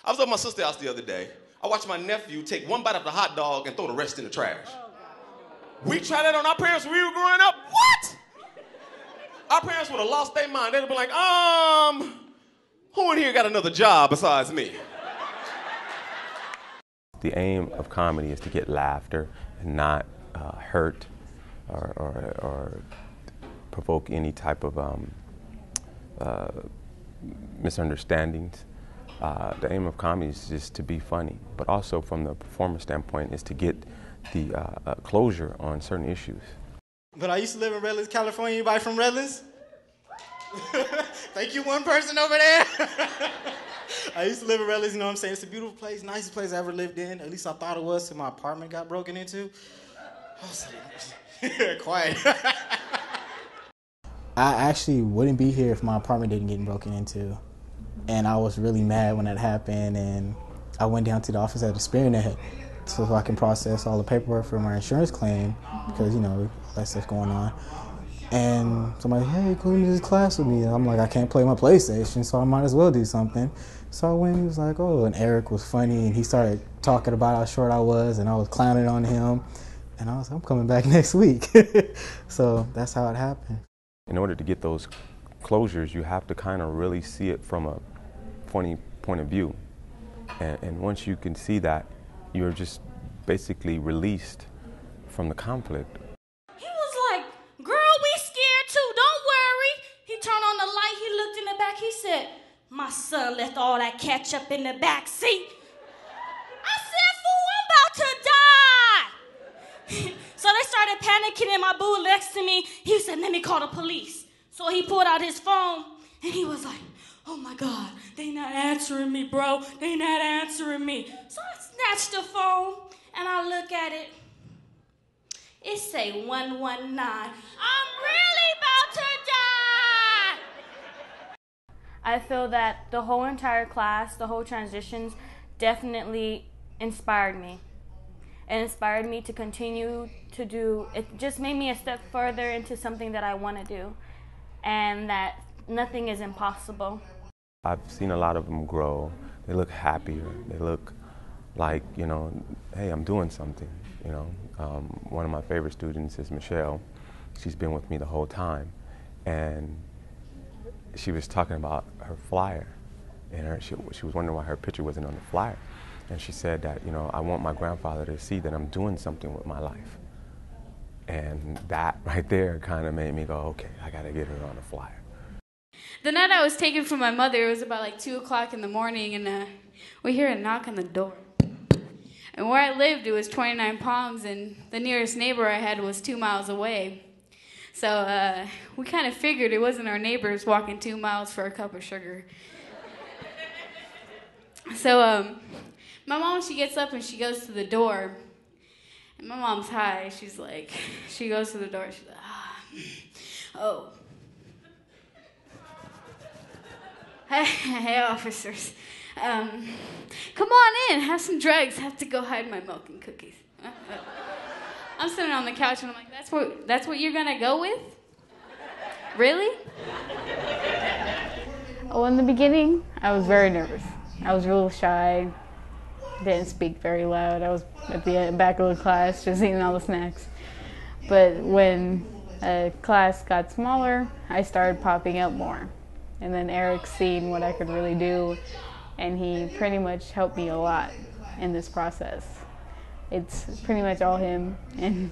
I was at my sister's house the other day. I watched my nephew take one bite of the hot dog and throw the rest in the trash. We tried that on our parents when we were growing up. What? Our parents would have lost their mind. They'd have been like, who in here got another job besides me? The aim of comedy is to get laughter and not hurt or provoke any type of misunderstandings. The aim of comedy is just to be funny, but also from the performer standpoint is to get the closure on certain issues. But I used to live in Redlands, California. Anybody from Redlands? Thank you, one person over there. I used to live in Redlands, you know what I'm saying? It's a beautiful place, nicest place I ever lived in. At least I thought it was till my apartment got broken into. I was like, quiet. I actually wouldn't be here if my apartment didn't get broken into. And I was really mad when that happened, and I went down to the office at the Spearnet so I can process all the paperwork for my insurance claim because, you know, that stuff going on. And somebody, hey, come to this class with me. And I'm like, I can't play my PlayStation, so I might as well do something. So I went and he was like, oh, and Eric was funny, and he started talking about how short I was, and I was clowning on him. And I was like, I'm coming back next week. So that's how it happened. In order to get those closures, you have to kind of really see it from a funny point of view. And once you can see that, you're just basically released from the conflict. He was like, girl, we scared too, don't worry. He turned on the light, he looked in the back, he said, my son left all that ketchup in the back seat. I said, fool, I'm about to die. So they started panicking, and my boo next to me, he said, let me call the police. So he pulled out his phone, and he was like, oh my God, they not answering me, bro. They not answering me. So I snatched the phone, and I look at it. It say 119. I'm really about to die. I feel that the whole entire class, the whole transitions, definitely inspired me. It inspired me to continue to do, it just made me a step further into something that I want to do, and that nothing is impossible. I've seen a lot of them grow. They look happier. They look like, you know, hey, I'm doing something, you know. One of my favorite students is Michelle. She's been with me the whole time. And she was talking about her flyer. And she was wondering why her picture wasn't on the flyer. And she said that, you know, I want my grandfather to see that I'm doing something with my life. And that right there kind of made me go, okay, I got to get her on the flyer. The night I was taken from my mother, it was about like 2 o'clock in the morning, and we hear a knock on the door. And where I lived, it was 29 Palms, and the nearest neighbor I had was 2 miles away. So we kind of figured it wasn't our neighbors walking 2 miles for a cup of sugar. So my mom, she gets up and she goes to the door. And my mom's high. She's like, she goes to the door. She's like, oh. Hey, officers. Come on in, have some drugs. Have to go hide my milk and cookies. I'm sitting on the couch and I'm like, that's what you're gonna go with? Really? Well, in the beginning, I was very nervous. I was real shy, didn't speak very loud. I was at the back of the class just eating all the snacks. But when class got smaller, I started popping up more. And then Eric seen what I could really do, and he pretty much helped me a lot in this process. It's pretty much all him, and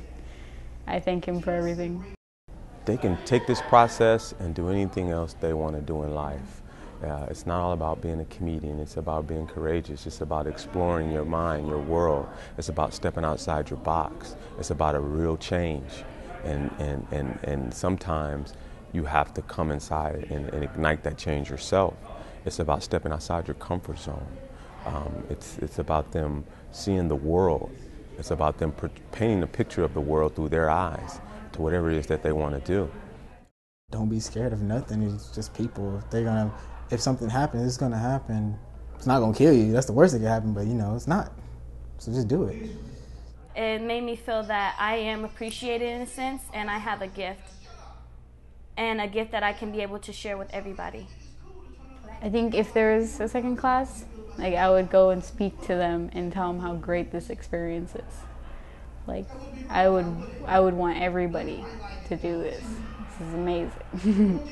I thank him for everything. They can take this process and do anything else they want to do in life. It's not all about being a comedian. It's about being courageous. It's about exploring your mind, your world. It's about stepping outside your box. It's about a real change. And sometimes you have to come inside and ignite that change yourself. It's about stepping outside your comfort zone. It's about them seeing the world. It's about them painting a picture of the world through their eyes to whatever it is that they want to do. Don't be scared of nothing. It's just people. If something happens, it's gonna happen. It's not gonna kill you. That's the worst that can happen, but you know, it's not. So just do it. It made me feel that I am appreciated in a sense, and I have a gift. And a gift that I can be able to share with everybody. I think if there's a second class, Like, I would go and speak to them and tell them how great this experience is. Like, I would want everybody to do this. This is amazing.